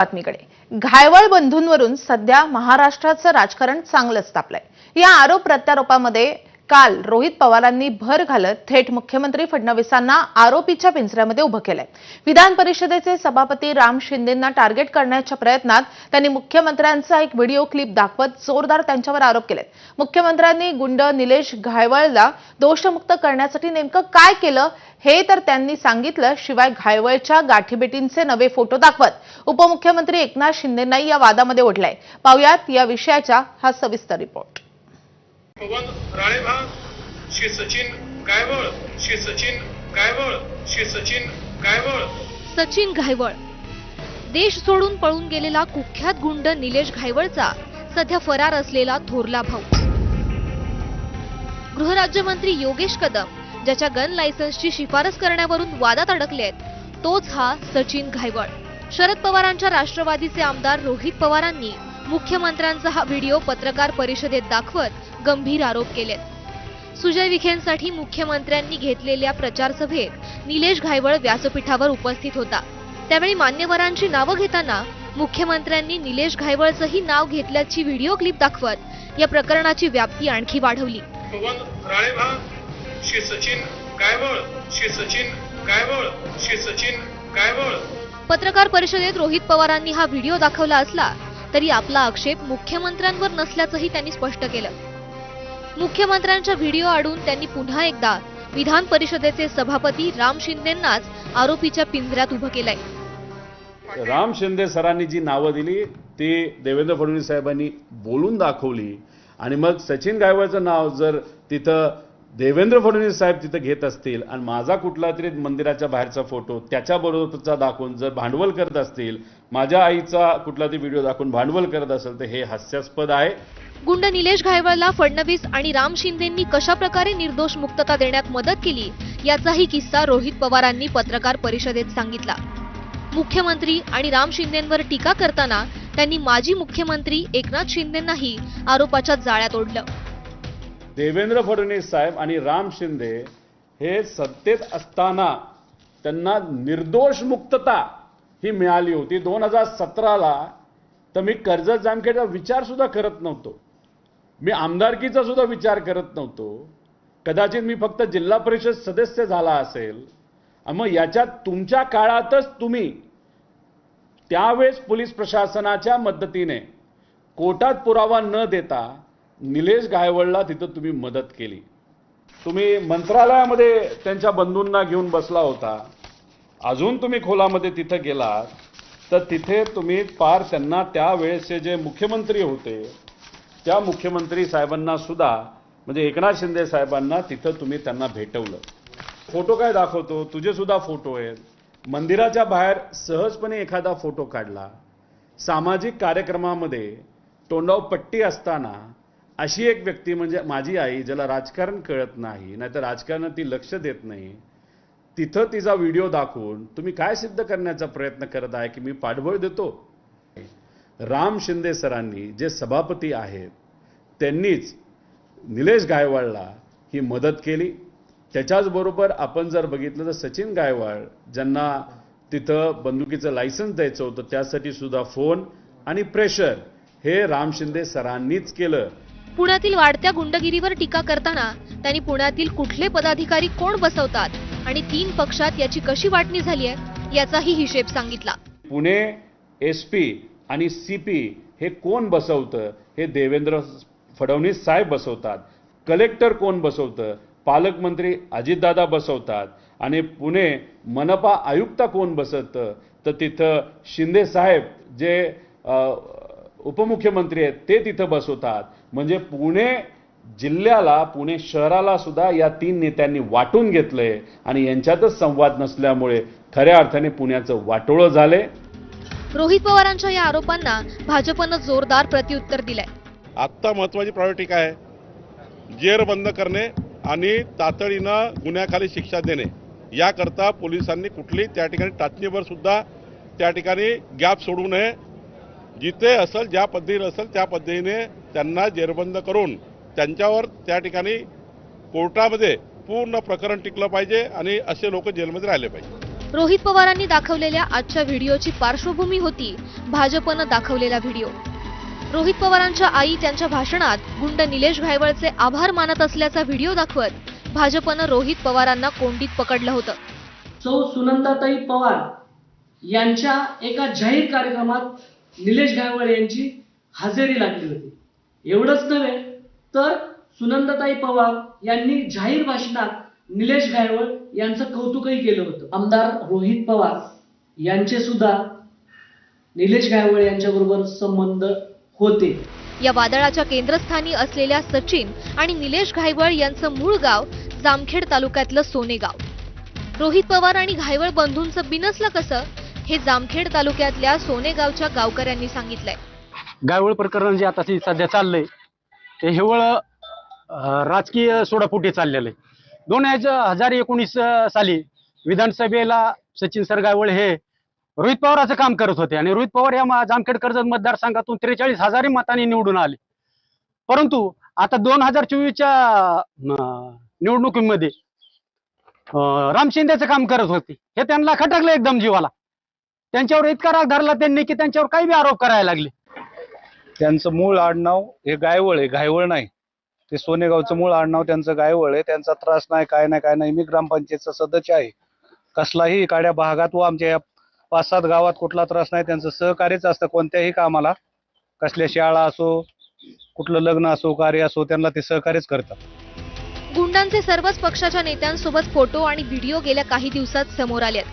बातमीकडे घायवळ बंधूंवरून सध्या महाराष्ट्राचं राजकारण चांगलंच तापलंय। या आरोप प्रत्यारोपामध्ये काल रोहित पवारांनी भर घालत थेट मुख्यमंत्री फडणवीसांना आरोपीच्या पिंजऱ्यामध्ये उभं केलंय। विधान परिषदेचे सभापती राम शिंदेंना टार्गेट करण्याच्या प्रयत्नात त्यांनी मुख्यमंत्र्यांचा एक व्हिडिओ क्लिप दाखवत जोरदार त्यांच्यावर आरोप केलेत। मुख्यमंत्र्यांनी गुंड निलेश घायवळला दोषमुक्त करण्यासाठी नेमकं काय केलं हे तर त्यांनी सांगितलं, शिवाय घायवळच्या गाठीभेटींचे नवे फोटो दाखवत उपमुख्यमंत्री एकनाथ शिंदेंनाही या वादामध्ये ओढलंय। पाहुयात या विषयाचा हा सविस्तर रिपोर्ट। पवन राळेभाग श्री सचिन गायवळ श्री सचिन गायवळ श्री सचिन गायवळ सचिन घायवळ देश सोडून पळून गेलेला कुख्यात गुंड निलेश घायवळचा सध्या फरार असलेला थोरला भाऊ। गृहराज्यमंत्री योगेश कदम ज्याच्या गन लायसन्सची शिफारस करण्यावरून वादात अडकलेत, तोच हा सचिन घायवळ। शरद पवारांच्या राष्ट्रवादीचे आमदार रोहित पवारांनी मुख्यमंत्र्यांचा हा व्हिडिओ पत्रकार परिषदेत दाखवत गंभीर आरोप केलेत। सुजय विखेंसाठी मुख्यमंत्र्यांनी घेतलेल्या प्रचार सभेत निलेश घायवळ व्यासपीठावर उपस्थित होता। त्यावेळी मान्यवरांची नावं घेताना मुख्यमंत्र्यांनी निलेश घायवळचंही नाव घेतल्याची व्हिडिओ क्लिप दाखवत या प्रकरणाची व्याप्ती आणखी वाढवली। पवन राळेभाग श्री सचिन गायवळ श्री सचिन गायवळ श्री सचिन गायवळ पत्रकार परिषदेत रोहित पवारांनी हा व्हिडिओ दाखवला असला तरी आपला आक्षेप मुख्यमंत्र्यांवर नसल्याचंही त्यांनी स्पष्ट केलं। मुख्यमंत्र्यांच्या व्हिडिओ आडून त्यांनी पुन्हा एकदा विधान परिषदेचे सभापती राम शिंदेंनाच आरोपीच्या पिंजऱ्यात उभं केलंय। राम शिंदे सरांनी जी नावं दिली ती देवेंद्र फडणवीस साहेबांनी बोलून दाखवली आणि मग सचिन गायवळचं नाव जर तिथं देवेंद्र फडणवीस साहेब तिथं घेत असतील आणि माझा कुठला तरी मंदिराच्या बाहेरचा फोटो त्याच्याबरोबरचा दाखवून जर भांडवल करत असतील, माझ्या आईचा कुठला तरी व्हिडिओ दाखवून भांडवल करत असेल तर हे हास्यास्पद आहे। गुंड निलेश घायवळला फडणवीस आणि राम शिंदेंनी कशा प्रकारे निर्दोष मुक्तता देण्यात मदत केली याचाही किस्सा रोहित पवारांनी पत्रकार परिषदेत सांगितला। मुख्यमंत्री आणि राम शिंदेंवर टीका करताना त्यांनी माजी मुख्यमंत्री एकनाथ शिंदेंनाही आरोपाच्या जाळ्यात ओढलं। देवेंद्र फडणवीस साहेब आणि राम शिंदे हे सत्तेत असताना त्यांना निर्दोष मुक्तता ही मिळाली होती। 2017ला तर मी कर्जत जामखेडचा विचार सुद्धा करत नव्हतो, मी आमदारकीचा सुद्धा विचार करत नव्हतो, कदाचित मी फक्त जिल्हा परिषद सदस्य झाला असेल। मग याच्यात तुमच्या काळातच तुम्ही त्यावेळेस पोलीस प्रशासनाच्या मदतीने कोर्टात पुरावा न देता निलेश घायवळला तिथं तुम्ही मदत केली। तुम्ही मंत्रालयामध्ये त्यांच्या बंधूंना घेऊन बसला होता, अजून तुम्ही खोलामध्ये तिथं गेलात तर तिथे तुम्ही पार त्यांना त्यावेळेसचे जे मुख्यमंत्री होते त्या मुख्यमंत्री साहेबांना सुद्धा म्हणजे एकनाथ शिंदे साहेबांना तिथं तुम्ही त्यांना भेटवलं। फोटो काय दाखवतो, तुझे सुद्धा फोटो आहेत, मंदिराच्या बाहेर सहजपणे एखादा फोटो काढला, सामाजिक कार्यक्रमामध्ये तोंडावर पट्टी असताना अशी एक व्यक्ती म्हणजे माझी आई ज्याला राजकारण कळत नाही, नाहीतर राजकारणात ती लक्ष देत नाही, तिथं तिचा व्हिडिओ दाखवून तुम्ही काय सिद्ध करण्याचा प्रयत्न करत आहे की मी पाठबळ देतो। राम शिंदे सरांनी जे सभापती आहेत त्यांनीच निलेश घायवळला ही मदत केली। त्याच्याचबरोबर आपण जर बघितलं तर सचिन गायवळ ज्यांना तिथं बंदुकीचं लायसन्स द्यायचं होतं त्यासाठी सुद्धा फोन आणि प्रेशर हे राम शिंदे सरांनीच केलं। पुण्यातील वाढत्या गुंडगिरीवर टीका करताना त्यांनी पुण्यातील कुठले पदाधिकारी कोण बसवतात आणि 3 पक्षात याची कशी वाटणी झाली आहे याचाही हिशेब सांगितला। पुणे एसपी आणि सीपी हे कोण बसवतं, हे देवेंद्र फडणवीस साहेब बसवतात। कलेक्टर कोण बसवतं, पालकमंत्री अजितदादा बसवतात आणि पुणे मनपा आयुक्त कोण बसवतं तर तिथं शिंदे साहेब जे उपमुख्यमंत्री आहेत ते तिथं बसवतात। म्हणजे पुणे जिल्ह्याला पुणे शहराला सुद्धा या 3 नेत्यांनी वाटून घेतलंय आणि यांच्यातच संवाद नसल्यामुळे खऱ्या अर्थाने पुण्याचं वाटोळं झालंय। रोहित पवारांच्या या आरोपांना भाजपनं जोरदार प्रत्युत्तर दिलंय। आत्ता महत्त्वाची प्रायोरिटी काय आहे, जेर बंद करणे आणि तातडीनं गुन्ह्याखाली शिक्षा देणे। याकरता पोलिसांनी कुठली त्या ठिकाणी टाचणीवर सुद्धा त्या ठिकाणी गॅप सोडू नये। जिथे असेल ज्या पद्धतीने असेल त्या पद्धतीने त्यांना जेरबंद करून त्यांच्यावर त्या ठिकाणी कोर्टामध्ये पूर्ण प्रकरण टिकलं पाहिजे आणि असे लोक जेलमध्ये राहिले पाहिजे। रोहित पवारांनी दाखवलेल्या आजच्या व्हिडिओची पार्श्वभूमी होती भाजपनं दाखवलेला व्हिडिओ. रोहित पवारांच्या आई त्यांच्या भाषणात गुंड निलेश घायवळचे आभार मानत असल्याचा व्हिडिओ दाखवत भाजपनं रोहित पवारांना कोंडीत पकडलं होतं. सौ सुनंदाताई पवार यांच्या एका जाहीर कार्यक्रमात निलेश घायवळ यांची हजेरी लागली होती. एवढंच नव्हे तर सुनंदाताई पवार यांनी जाहीर भाषणात निलेश घायवळ यांचं कौतुकही केलं होतं. आमदार रोहित पवार यांचे सुद्धा निलेश घायवळ यांच्याबरोबर संबंध होते. या वादळाच्या केंद्रस्थानी असलेल्या सचिन आणि निलेश घायवळ यांचं मूळ गाव जामखेड तालुक्यातलं सोनेगाव. रोहित पवार आणि घायवळ बंधूंचं बिनसलं कसं हे जामखेड तालुक्यातल्या सोनेगावच्या गावकऱ्यांनी सांगितलंय. गायवळ प्रकरण जे आता सध्या चाललंय ते हेवळ राजकीय सोडापोटी चाललेलं आहे. 2019 साली विधानसभेला सचिन सर गायवळ हे रोहित पवाराचं काम करत होते आणि रोहित पवार या जामखेड कर्जत मतदारसंघातून 43,000 मतांनी निवडून आले. परंतु आता 2024च्या निवडणुकीमध्ये राम शिंदेचं काम करत होते. हे त्यांना खटकलं एकदम जीवाला. त्यांच्यावर इतका राग धरला त्यांनी की त्यांच्यावर काही बी आरोप करायला लागले. त्यांचं मूळ आडनाव हे गायवळ आहे, घायवळ नाही. ते सोनेगावचं मूळ आडनाव त्यांचं गायवळ आहे. त्यांचा त्रास नाही, काय नाही. मी ग्रामपंचायतचा सदस्य आहे. कसलाही काड्या भागात व आमच्या या 5-7 गावात कुठला त्रास नाही. त्यांचं सहकार्यच असतं कोणत्याही कामाला. कसल्या शाळा असो, कुठलं लग्न असो, कार्य असो, त्यांना ते सहकार्यच करतात. गुंडांचे सर्वच पक्षाच्या नेत्यांसोबत फोटो आणि व्हिडिओ गेल्या काही दिवसात समोर आलेत.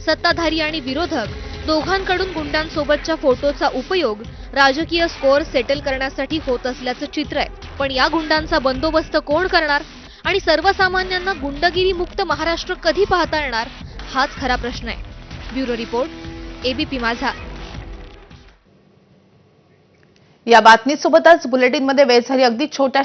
सत्ताधारी आणि विरोधक दोघांकडून गुंडांसोबतच्या फोटोचा उपयोग राजकीय स्कोअर सेटल करण्यासाठी होत असल्याचं चित्र आहे. पण या गुंडांचा बंदोबस्त कोण करणार आणि सर्वसामान्यांना गुंडगिरी मुक्त महाराष्ट्र कधी पाहता येणार हाच खरा प्रश्न आहे. ब्युरो रिपोर्ट, एबीपी माझा. या बातमीसोबतच बुलेटिनमध्ये वेळ झाली अगदी छोट्या